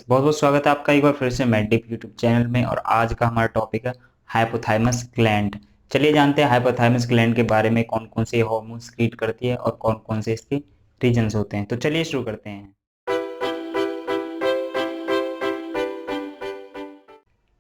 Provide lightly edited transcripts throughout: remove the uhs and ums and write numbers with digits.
बहुत बहुत स्वागत है आपका एक बार फिर से मेडिप यूट्यूब चैनल में। और आज का हमारा टॉपिक है हाइपोथैलेमस ग्लैंड। चलिए जानते हैं हाइपोथैलेमस ग्लैंड के बारे में, कौन कौन से हार्मोन क्रिएट करती है और कौन कौन से इसके रीजन्स होते हैं। तो चलिए शुरू करते हैं।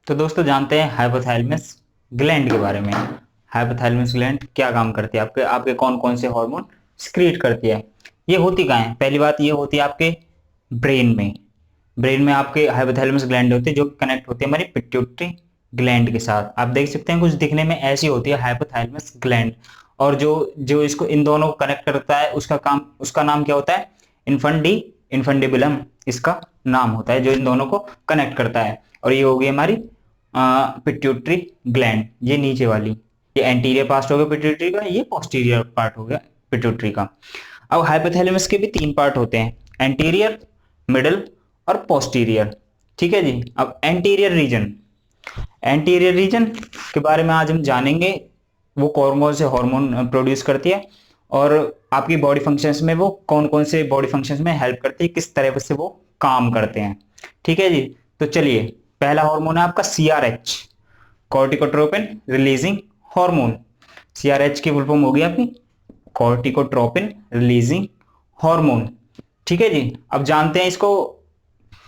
तो दोस्तों जानते हैं हाइपोथैलेमस ग्लैंड के बारे में। हाइपोथैलेमस ग्लैंड क्या काम करती है, आपके आपके कौन कौन से हार्मोन क्रिएट करती है। ये होती कहाँ है? पहली बात ये होती है आपके ब्रेन में। ब्रेन में आपके हाइपोथैलेमस ग्लैंड होते हैं जो कनेक्ट होती है हमारी पिट्यूटरी ग्लैंड के साथ। आप देख सकते हैं कुछ दिखने में ऐसी होती है हाइपोथैलेमस ग्लैंड। और जो जो इसको इन दोनों को कनेक्ट करता है उसका नाम क्या होता है? इन्फंडिबुलम इसका नाम होता है, जो इन दोनों को कनेक्ट करता है। और ये होगी हमारी पिट्यूटरी ग्लैंड, ये नीचे वाली। ये एंटीरियर पार्ट हो गया पिट्यूटरी का, ये पोस्टीरियर पार्ट हो गया पिट्यूटरी का। अब हाइपोथैलेमस के भी तीन पार्ट होते हैं, एंटीरियर, मिडल और पोस्टीरियर। ठीक है जी। अब एंटीरियर रीजन के बारे में आज हम जानेंगे। वो कौन कौन से हार्मोन प्रोड्यूस करती है और आपकी बॉडी फंक्शंस में वो कौन कौन से बॉडी फंक्शंस में हेल्प करती है, किस तरह से वो काम करते हैं। ठीक है जी। तो चलिए, पहला हार्मोन है आपका CRH, corticotropin releasing hormone. CRH की फुल फॉर्म होगी आपकी कॉर्टिकोट्रोपिन रिलीजिंग हार्मोन। ठीक है जी। अब जानते हैं इसको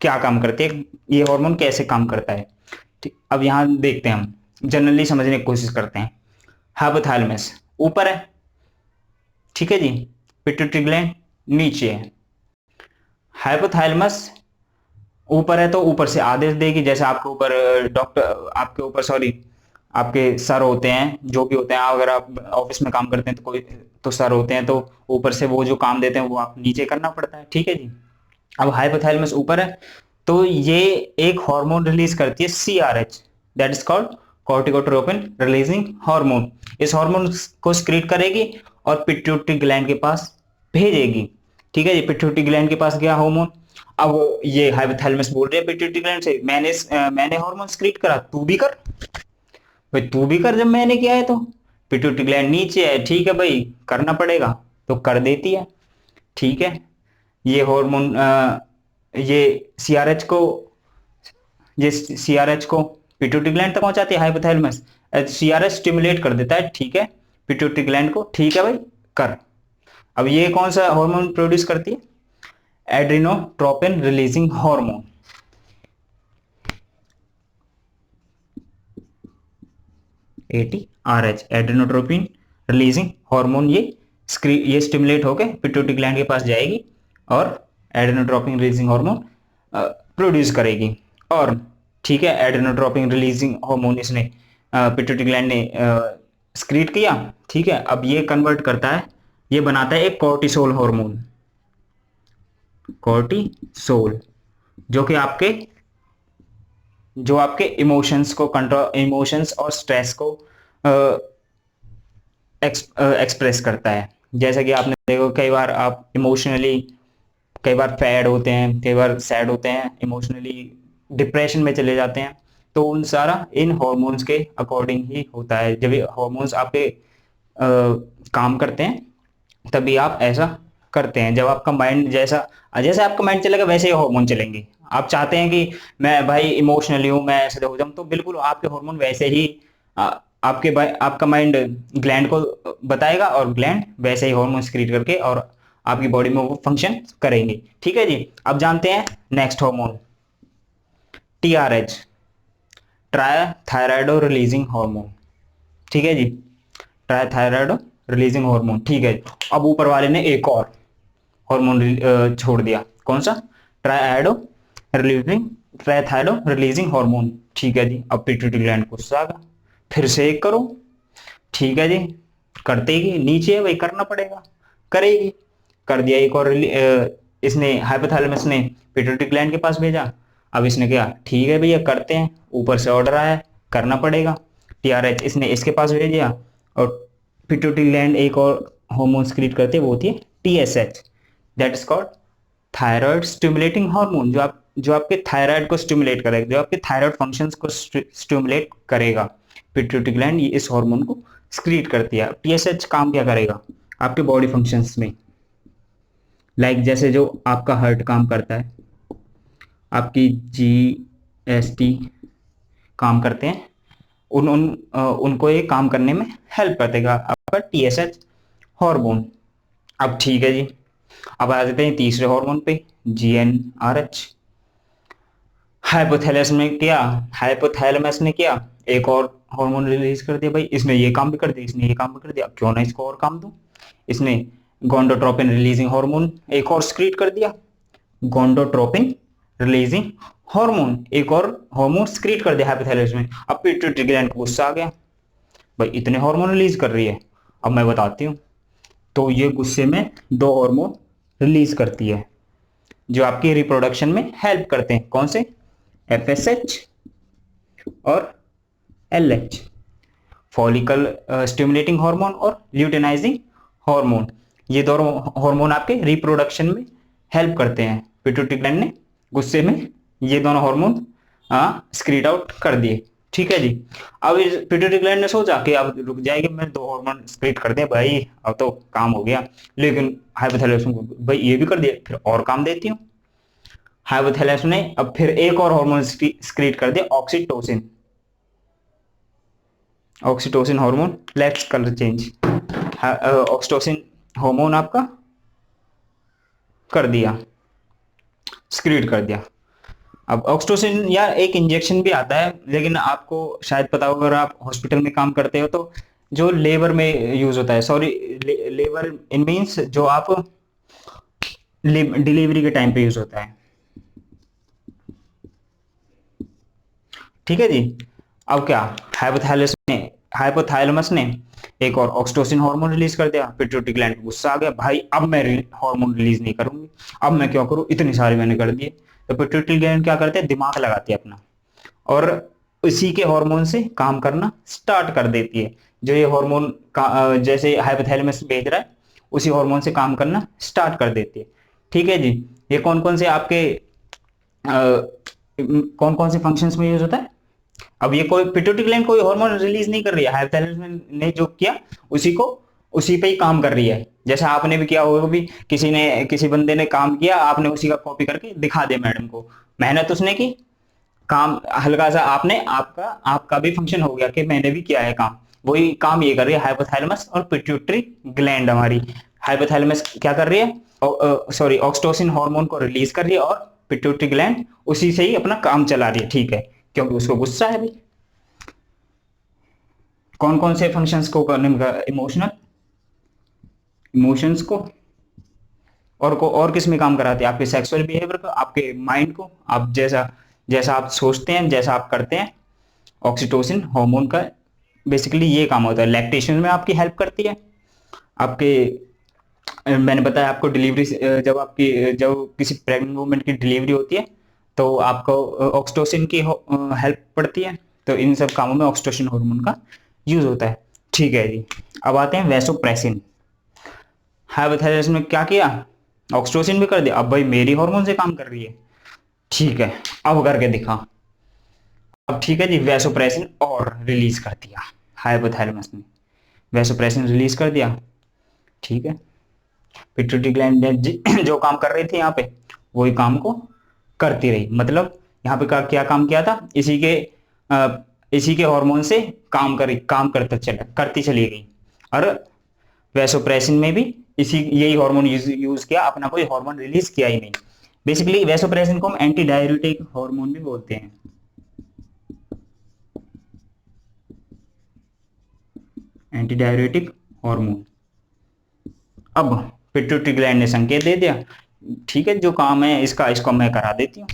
क्या काम करते हैं, ये हार्मोन कैसे काम करता है। ठीक, अब यहां देखते हैं, हम जनरली समझने की कोशिश करते हैं। हाइपोथैलेमस ऊपर है, ठीक है जी। पिट्यूटरी ग्लैंड नीचे है। हाइपोथैलेमस ऊपर है तो ऊपर से आदेश देगी, जैसे आपके ऊपर डॉक्टर, आपके ऊपर सॉरी, आपके सर होते हैं, जो भी होते हैं। अगर आप ऑफिस में काम करते हैं तो कोई तो सर होते हैं, तो ऊपर से वो जो काम देते हैं वो आप नीचे करना पड़ता है। ठीक है जी। अब हाइपोथैलेमस ऊपर है तो ये एक हार्मोन रिलीज करती है CRH, that is called corticotropin releasing hormone. इस हार्मोन को सिक्रीट करेगी और पिट्यूटरी ग्लैंड के पास भेजेगी। ठीक है जी। पिट्यूटरी ग्लैंड के पास गया हार्मोन। अब ये हाइपोथैलेमस बोल रही है पिट्यूटरी ग्लैंड से, मैंने हार्मोन सिक्रीट करा, तू भी कर। भाई तू भी कर, जब मैंने किया है तो। पिट्यूटरी ग्लैंड नीचे है, ठीक है भाई, करना पड़ेगा तो कर देती है। ठीक है। ये हार्मोन ये सीआरएच को ये सीआरएच को पिट्यूटरी ग्लैंड तक पहुंचाती है हाइपोथैलेमस। सीआरएच स्टिमुलेट कर देता है, ठीक है, पिट्यूटरी ग्लैंड को, ठीक है भाई कर। अब ये कौन सा हार्मोन प्रोड्यूस करती है? Adrenotropin releasing hormone. ATRH, adrenotropin releasing hormone. ये स्टिमुलेट होके पिट्यूटरी ग्लैंड के पास जाएगी और एड्रिनोट्रोपिन रिलीजिंग हार्मोन प्रोड्यूस करेगी। और ठीक है, एड्रिनोट्रोपिन रिलीजिंग हार्मोन इसने पिट्यूटरी ग्लैंड ने स्क्रीट किया। ठीक है। अब ये कन्वर्ट करता है, ये बनाता है एक कॉर्टिसोल हार्मोन, कॉर्टिसोल, जो कि आपके इमोशंस को कंट्रोल, इमोशंस और स्ट्रेस को एक्सप्रेस करता है। जैसा कि आपने देखो, कई बार आप इमोशनली, कई बार सैड होते हैं, कई बार सैड होते हैं, इमोशनली डिप्रेशन में चले जाते हैं, तो उन सारा इन हॉर्मोन्स के अकॉर्डिंग ही होता है। जब ये हॉर्मोन्स आपके काम करते हैं तभी आप ऐसा करते हैं। जब आपका माइंड जैसा जैसे आपका माइंड चलेगा वैसे ही हार्मोन चलेंगे। आप चाहते हैं कि मैं भाई इमोशनली हूं, मैं ऐसे हो जाऊं, तो बिल्कुल आपके हार्मोन वैसे ही आपका माइंड ग्लैंड को बताएगा और ग्लैंड वैसे ही हार्मोन क्रिएट करके और आपकी बॉडी में वो फंक्शन करेंगे। ठीक है जी। अब जानते हैं नेक्स्ट हार्मोन, TRH, ट्राइथायराइडो रिलीजिंग हार्मोन। ठीक है जी। ट्राइथायराइडो रिलीजिंग हार्मोन, ठीक है। अब ऊपर वाले ने एक और हार्मोन छोड़ दिया, कौन सा? ट्राइआइडो रिलीजिंग ट्राइथाइडो रिलीजिंग हार्मोन। ठीक है जी। अब पिट्यूटरी ग्लैंड को जागा, फिर से एक करो। ठीक है जी। करते ही नीचे है भाई, करना पड़ेगा, करेगी। कर दिया एक और इसने हाइपोथैलेमस ने पिट्यूटरी ग्लैंड के पास भेजा। अब इसने क्या, ठीक है भैया करते हैं, ऊपर से ऑर्डर आया, करना पड़ेगा। TRH इसने इसके पास भेज दिया और पिट्यूटरी ग्लैंड एक और हार्मोन क्रिएट करते हैं, वो होती है TSH, that is called thyroid stimulating hormone. जो आपके थायराइड को स्टिमुलेट करेगा, जो आपके थायराइड फंक्शंस को स्टिमुलेट करेगा। पिट्यूटरी ग्लैंड इस हार्मोन को स्क्रीट करती है। TSH काम क्या करेगा आपके बॉडी फंक्शंस में? लाइक जैसे जो आपका हार्ट काम करता है, आपकी GST काम करते हैं, उनको ये काम करने में हेल्प कर देगा आपका TSH हार्मोन। अब ठीक है जी, अब आ जाते हैं तीसरे हार्मोन पे, GnRH। हाइपोथैलेमस ने क्या एक और हार्मोन रिलीज कर दिया, भाई इसने ये काम भी कर दिया, इसने ये काम भी कर दिया, अब क्यों ना इसको और काम दूं। इसने गोंडोट्रोपिन रिलीजिंग हार्मोन एक और स्क्रीट कर दिया, गोंडोट्रोपिन रिलीजिंग हार्मोन एक और हार्मोन स्क्रीट कर दिया हाइपोथैलेमस में। अब पिट्यूटरी ग्लैंड को गुस्सा आ गया, भाई इतने हार्मोन रिलीज कर रही है, अब मैं बताती हूँ। तो ये गुस्से में दो हार्मोन रिलीज करती है जो आपकी रिप्रोडक्शन में हेल्प करते हैं, कौन से, FSH और LH, फॉलिकल स्टिमुलेटिंग हार्मोन और ल्यूटेनाइजिंग हार्मोन। ये दोनों हार्मोन आपके रिप्रोडक्शन में हेल्प करते हैं। पिट्यूटरी ग्लैंड ने गुस्से में ये दोनों हार्मोन स्क्रीट आउट कर दिए, ठीक है जी। अब इस पिट्यूटरी ग्लैंड ने सोचा कि अब रुक जाएगी, मैंने दो हार्मोन स्क्रीट कर दिए भाई, अब तो काम हो गया। लेकिन हाइपोथैलेमस को भाई ये भी कर दिया, फिर और काम देती हूँ। हाइपोथैलेमस ने अब फिर एक और हार्मोन स्क्रीट कर दिया, oxytocin. Oxytocin hormone, let's colour change. Oxytocin hormone आपका कर दिया, स्क्रीट कर दिया। अब ऑक्सीटोसिन यार एक इंजेक्शन भी आता है, लेकिन आपको शायद पता होगा अगर आप हॉस्पिटल में काम करते हो तो, जो लेबर में यूज होता है, सॉरी लेबर इन मीन्स जो आप डिलीवरी के टाइम पे यूज होता है, ठीक है जी। अब क्या, हाइपोथैलेमस ने एक और ऑक्सीटोसिन हार्मोन रिलीज कर दिया, पिट्यूटरी ग्लैंड को गुस्सा आ गया, भाई अब मैं हार्मोन रिलीज नहीं करूंगी, अब मैं क्या करूं, इतनी सारी मैंने कर दिए। तो पिट्यूटरी ग्लैंड क्या करते हैं, दिमाग लगाती है अपना, और इसी के हार्मोन से काम करना स्टार्ट कर देती है। जो ये हार्मोन का जैसे हाइपोथैलेमस भेज रहा है, उसी हार्मोन से काम करना स्टार्ट कर देती है, ठीक है जी। ये कौन कौन से आपके कौन कौन से फंक्शंस में यूज होता है। अब ये कोई पिट्यूटरी ग्लैंड कोई हार्मोन रिलीज नहीं कर रही है, हाइपोथैलेमस ने जो किया उसी को, उसी पे ही काम कर रही है। जैसा आपने भी किया होगा, भी किसी ने, किसी बंदे ने काम किया, आपने उसी का कॉपी करके दिखा दिया मैडम को, मेहनत उसने की, काम हल्का सा आपने, आपका आपका भी फंक्शन हो गया कि मैंने भी किया है काम। वही काम ये कर रही है हाइपोथैलेमस और पिट्यूटरी ग्लैंड हमारी। हाइपोथैलेमस क्या कर रही है, सॉरी ऑक्सीटोसिन हार्मोन को रिलीज कर रही है, और पिट्यूटरी ग्लैंड उसी से ही अपना काम चला रही है, ठीक है, क्योंकि उसको गुस्सा है भाई। कौन कौन से फंक्शंस को करने में, इमोशनल, इमोशंस को और किस में काम कराते हैं, आपके सेक्सुअल बिहेवियर को, आपके माइंड को, आप जैसा जैसा आप सोचते हैं, जैसा आप करते हैं। ऑक्सीटोसिन हार्मोन का बेसिकली ये काम होता है, लैक्टेशन में आपकी हेल्प करती है। आपके मैंने बताया आपको डिलीवरी, जब किसी प्रेग्नेंट वुमेन की डिलीवरी होती है तो आपको ऑक्सीटोसिन की हेल्प पड़ती है। तो इन सब कामों में ऑक्सीटोसिन हार्मोन का यूज होता है, ठीक है जी। अब आते हैं वैसोप्रेसिन। हाइपोथैलेमस में क्या किया, ऑक्सीटोसिन भी कर दिया, अब भाई मेरी हार्मोन से काम कर रही है, ठीक है, अब करके दिखा। अब ठीक है जी, वैसोप्रेसिन और रिलीज कर दिया हाइपोथैलेमस ने, वैसोप्रेसिन रिलीज कर दिया, ठीक है। पिट्यूटरी ग्लैंड जो काम कर रही थी यहाँ पे, वही काम को करती रही, मतलब यहाँ पे क्या काम किया था, इसी के हार्मोन से काम करती चली गई। और वैसोप्रेसिन में भी इसी यही हार्मोन यूज किया, अपना कोई हार्मोन रिलीज किया ही नहीं। बेसिकली वैसोप्रेसिन को हम एंटी डाययूरेटिक हार्मोन भी बोलते हैं, एंटी डाययूरेटिक हार्मोन। अब पिट्यूटरी ग्लैंड ने संकेत दे दिया, ठीक है, जो काम है इसका, इसको मैं करा देती हूँ,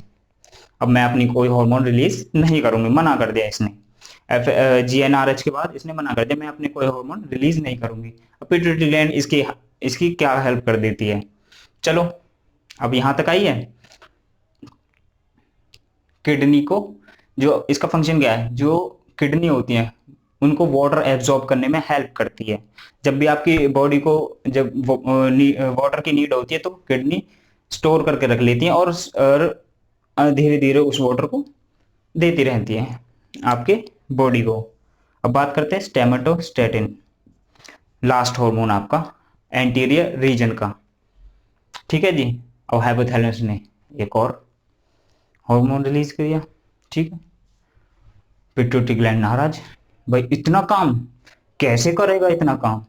अब मैं अपनी कोई हार्मोन रिलीज नहीं करूंगी, मना कर दिया इसने। GnRH के बाद इसने मना कर दिया, मैं अपने कोई हार्मोन रिलीज नहीं करूंगी। अब पिट्यूटरी ग्लैंड इसकी इसकी क्या हेल्प कर देती है, चलो अब यहां तक आई है। किडनी को, जो इसका फंक्शन क्या है, जो किडनी होती है उनको वाटर एब्जॉर्ब करने में हेल्प करती है। जब भी आपकी बॉडी को, जब वाटर की नीड होती है तो किडनी स्टोर करके रख लेती है, और धीरे धीरे उस वाटर को देती रहती है आपके बॉडी को। अब बात करते हैं स्टेमेटोस्टेटिन, लास्ट हार्मोन आपका एंटीरियर रीजन का, ठीक है जी। अब हाइपोथैलेमस ने एक और हार्मोन रिलीज किया, ठीक है। पिट्यूटरी ग्लैंड नाराज, भाई इतना काम कैसे करेगा, इतना काम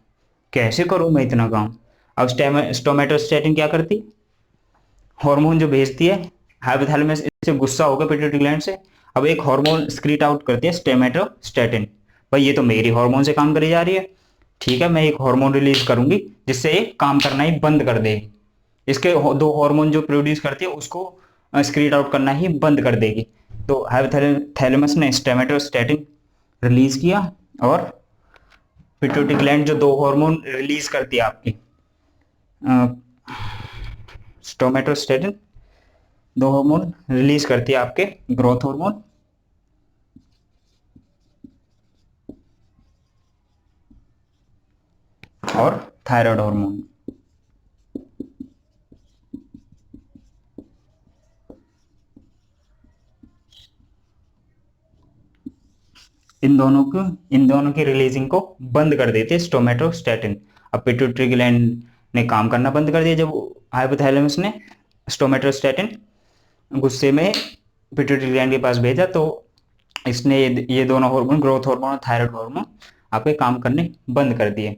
कैसे करूं मैं इतना काम। अब स्टोमेटोस्टेटिन क्या करती, हार्मोन जो भेजती है हाइपोथैलेमस इससे गुस्सा होकर पिट्यूटरी ग्लैंड से, अब एक हार्मोन स्क्रीट आउट करती है स्टोमेटोस्टेटिन, भाई ये तो मेरी हार्मोन से काम करी जा रही है, ठीक है, मैं एक हार्मोन रिलीज करूंगी जिससे ये काम करना ही बंद कर देगी, इसके दो हार्मोन जो प्रोड्यूस करती है उसको स्क्रीट आउट करना ही बंद कर देगी। तो हाइपोथैलेमस ने स्टोमेटोस्टेटिन रिलीज किया और पिट्यूटरी ग्लैंड जो दो हार्मोन रिलीज करती है आपकी, स्टोमेटोस्टेटिन दो हार्मोन रिलीज करती है आपके, ग्रोथ हार्मोन और थायराइड हार्मोन। इन दोनों की रिलीजिंग को बंद कर देते हैं स्टोमेटोस्टेटिन। अब पिट्यूटरी ग्लैंड ने काम करना बंद कर दिया जब हाइपोथैलेमस ने स्टोमेटोस्टेटिन गुस्से में पिट्यूटरी ग्लैंड के पास भेजा, तो इसने ये दोनों हार्मोन, ग्रोथ हार्मोन और थायराइड हार्मोन आपके काम करने बंद कर दिए।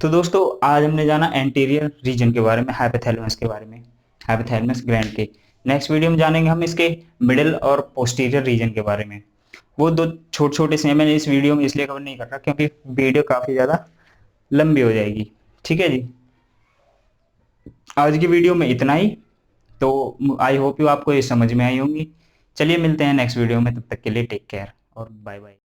तो दोस्तों आज हमने जाना एंटीरियर रीजन के बारे में, हाइपोथैलेमस के बारे में, हाइपोथैलेमस ग्लैंड के। नेक्स्ट वीडियो में जानेंगे हम इसके मिडिल और पोस्टीरियर रीजन के बारे में। वो दो छोटे छोटे से मैंने इस वीडियो में इसलिए कवर नहीं कर रहा क्योंकि वीडियो काफ़ी ज़्यादा लंबी हो जाएगी, ठीक है जी। आज की वीडियो में इतना ही, तो आई होप यू आपको ये समझ में आई होंगी। चलिए मिलते हैं नेक्स्ट वीडियो में, तब तक के लिए टेक केयर और बाय बाय।